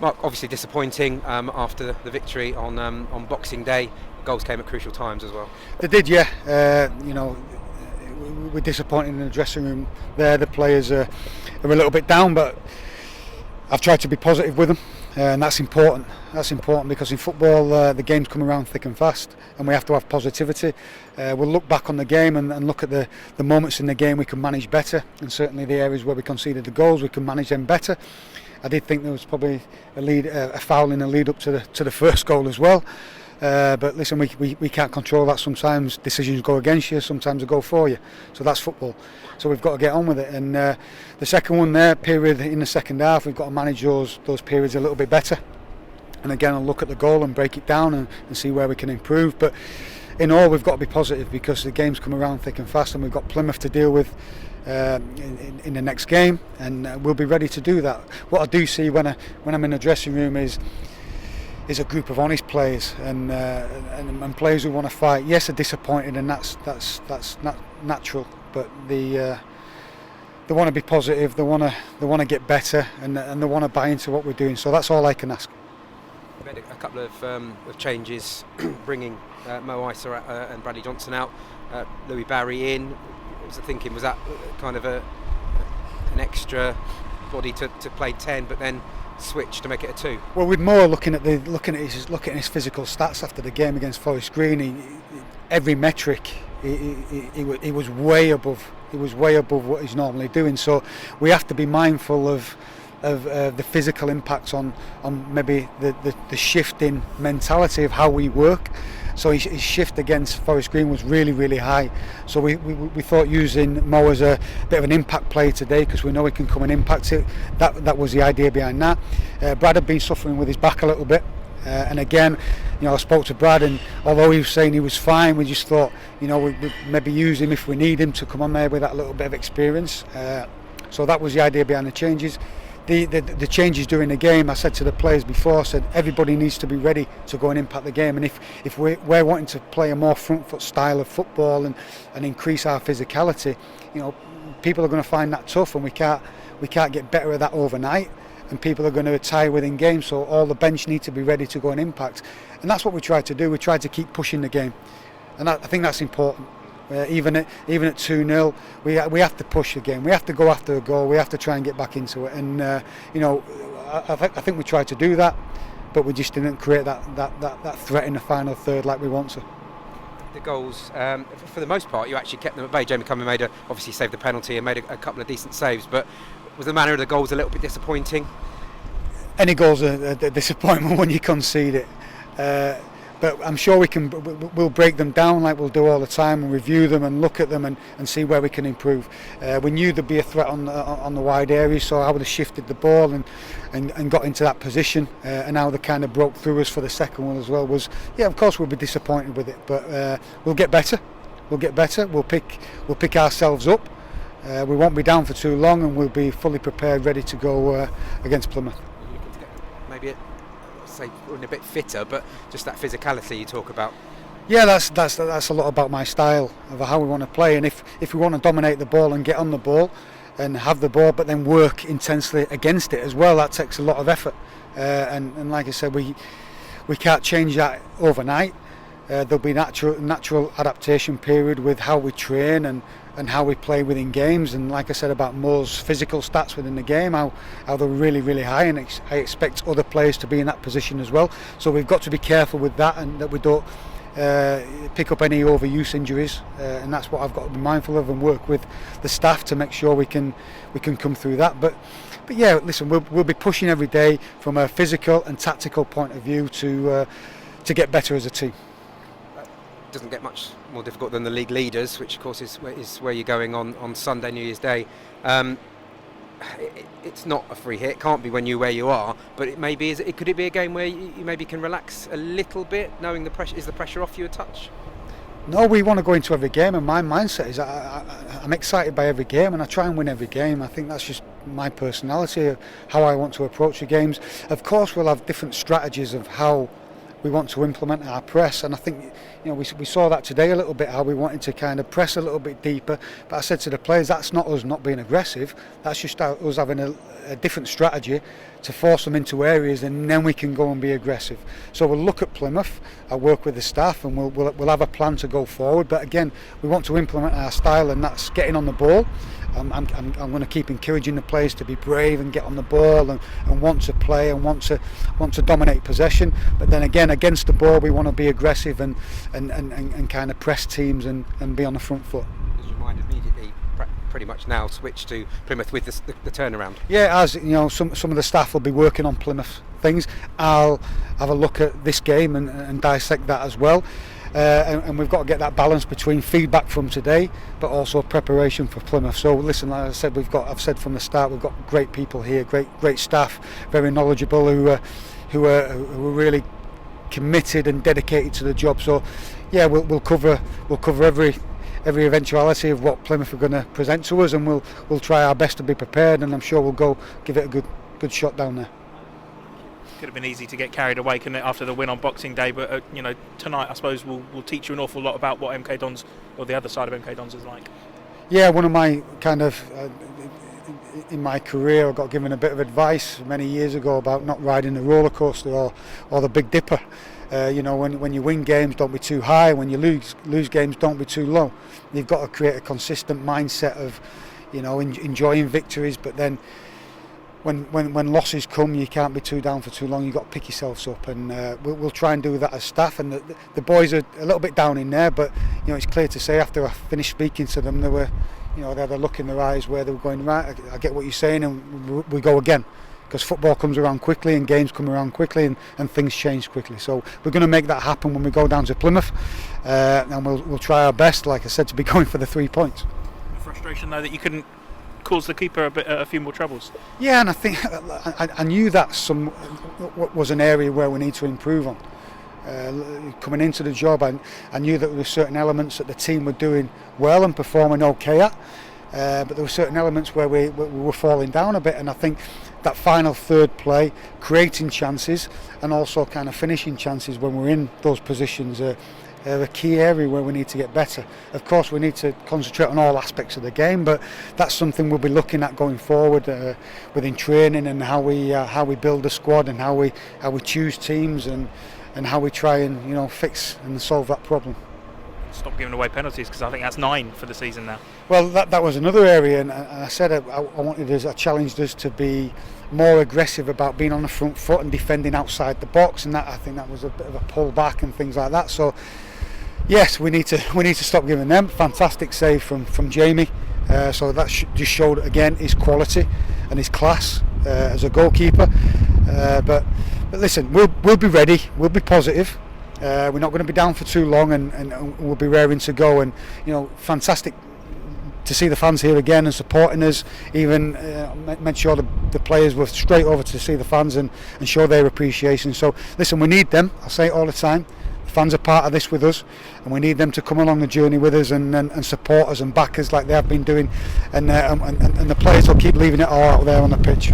Mark, obviously disappointing after the victory on Boxing Day. Goals came at crucial times as well. They did, yeah. We're disappointed in the dressing room there. The players are a little bit down, but I've tried to be positive with them, and that's important. That's important because in football the games come around thick and fast, and we have to have positivity. We'll look back on the game and look at the moments in the game we can manage better, and certainly the areas where we conceded the goals we can manage them better. I did think there was probably a foul in the lead up to the first goal as well. But listen, we can't control that. Sometimes decisions go against you, sometimes they go for you. So that's football. So we've got to get on with it. And the second one there, period in the second half, we've got to manage those periods a little bit better. And again, I'll look at the goal and break it down and see where we can improve. But in all, we've got to be positive because the games come around thick and fast, and we've got Plymouth to deal with in the next game, and we'll be ready to do that. What I do see when I'm in the dressing room is a group of honest players and players who want to fight. Yes, they're disappointed, and that's not natural. But they want to be positive. They want to get better, and they want to buy into what we're doing. So that's all I can ask. We had a couple of changes, bringing Mo Isa and Bradley Johnson out, Louis Barry in. What was the thinking? Was that kind of an extra body to play 10, but then switch to make it a 2? Well, with Moore looking at his physical stats after the game against Forest Green, every metric he was way above. He was way above what he's normally doing. So we have to be mindful of the physical impacts on maybe the shift in mentality of how we work. So his shift against Forest Green was really, really high. So we thought using Mo as a bit of an impact player today, because we know he can come and impact it. That was the idea behind that. Brad had been suffering with his back a little bit. And again, I spoke to Brad, and although he was saying he was fine, we just thought, we maybe use him if we need him to come on there with that little bit of experience. So that was the idea behind the changes. The changes during the game, I said to the players before, I said everybody needs to be ready to go and impact the game, and if we're wanting to play a more front foot style of football and increase our physicality, people are going to find that tough, and we can't get better at that overnight, and people are going to retire within games, so all the bench need to be ready to go and impact, and that's what we tried to do. We tried to keep pushing the game, and I think that's important. Even at 2-0, we have to push the game. We have to go after a goal. We have to try and get back into it. And I think we tried to do that, but we just didn't create that threat in the final third like we want to. The goals, for the most part, you actually kept them at bay. Jamie Cumming obviously saved the penalty and made a couple of decent saves. But was the manner of the goals a little bit disappointing? Any goals are a disappointment when you concede it. But I'm sure we'll break them down like we'll do all the time, and review them and look at them and see where we can improve. We knew there'd be a threat on the wide area, so I would have shifted the ball and got into that position. And how they kind of broke through us for the second one as well was, of course we'll be disappointed with it, but we'll get better. We'll get better. We'll pick ourselves up. We won't be down for too long, and we'll be fully prepared, ready to go against Plymouth. Maybe a bit fitter, but just that physicality you talk about. Yeah, that's a lot about my style of how we want to play, and if we want to dominate the ball and get on the ball and have the ball, but then work intensely against it as well, that takes a lot of effort. And like I said, we can't change that overnight. There'll be natural adaptation period with how we train and how we play within games, and like I said about Moore's physical stats within the game, how they're really, really high, and I expect other players to be in that position as well. So we've got to be careful with that, and that we don't pick up any overuse injuries, and that's what I've got to be mindful of and work with the staff to make sure we can come through that. But yeah, listen, we'll be pushing every day from a physical and tactical point of view to get better as a team. Doesn't get much more difficult than the league leaders, which of course is where you're going on Sunday, New Year's Day. It's not a free hit, it can't be when you're where you are, but it maybe is. Could it be a game where you maybe can relax a little bit, knowing the pressure? Is the pressure off you a touch? No, we want to go into every game, and my mindset is I'm excited by every game, and I try and win every game. I think that's just my personality, how I want to approach the games. Of course, we'll have different strategies of how we want to implement our press, and I think we saw that today a little bit, how we wanted to kind of press a little bit deeper, but I said to the players, that's not us not being aggressive, that's just us having a different strategy to force them into areas, and then we can go and be aggressive. So we'll look at Plymouth, I'll work with the staff, and we'll have a plan to go forward. But again, we want to implement our style, and that's getting on the ball. I'm going to keep encouraging the players to be brave and get on the ball and want to play and want to dominate possession. But then again, against the ball, we want to be aggressive and kind of press teams and be on the front foot. Does your mind immediately pretty much now switch to Plymouth with the turnaround? Yeah, as you know, some of the staff will be working on Plymouth things. I'll have a look at this game and dissect that as well. And we've got to get that balance between feedback from today, but also preparation for Plymouth. So listen, like I said, I've said from the start, we've got great people here, great staff, very knowledgeable, who are really committed and dedicated to the job. So yeah, we'll cover every eventuality of what Plymouth are going to present to us, and we'll try our best to be prepared, and I'm sure we'll go give it a good shot down there. Could have been easy to get carried away, couldn't it, after the win on Boxing Day? But tonight, I suppose, will teach you an awful lot about what MK Dons, or the other side of MK Dons, is like. Yeah, one of my kind of in my career, I got given a bit of advice many years ago about not riding the roller coaster or the Big Dipper. When you win games, don't be too high. When you lose games, don't be too low. You've got to create a consistent mindset of, enjoying victories, but then. When losses come, you can't be too down for too long. You've got to pick yourselves up, and we'll try and do that as staff. And the boys are a little bit down in there, but it's clear to say after I finished speaking to them, they were, they had a look in their eyes where they were going, right, I get what you're saying, and we go again, because football comes around quickly and games come around quickly and things change quickly. So we're going to make that happen when we go down to Plymouth, and we'll try our best, like I said, to be going for the 3 points. The frustration though that you couldn't cause the keeper a few more troubles. Yeah, and I think I knew that was an area where we need to improve on. Coming into the job, I knew that there were certain elements that the team were doing well and performing okay at, but there were certain elements where we were falling down a bit, and I think that final third play, creating chances and also kind of finishing chances when we're in those positions, a key area where we need to get better. Of course, we need to concentrate on all aspects of the game, but that's something we'll be looking at going forward within training, and how we build the squad, and how we choose teams, and how we try and fix and solve that problem. Stop giving away penalties, because I think that's 9 for the season now. Well, that was another area, and I said I challenged us to be more aggressive about being on the front foot and defending outside the box, and I think that was a bit of a pull back and things like that. So yes, we need to stop giving them. Fantastic save from Jamie. So that just showed again his quality and his class as a goalkeeper. But listen, we'll be ready. We'll be positive. We're not going to be down for too long, and we'll be raring to go. And fantastic to see the fans here again and supporting us. Even made sure the players were straight over to see the fans and show their appreciation. So listen, we need them. I say it all the time. The fans are part of this with us, and we need them to come along the journey with us and support us and back us like they have been doing, and the players will keep leaving it all out there on the pitch.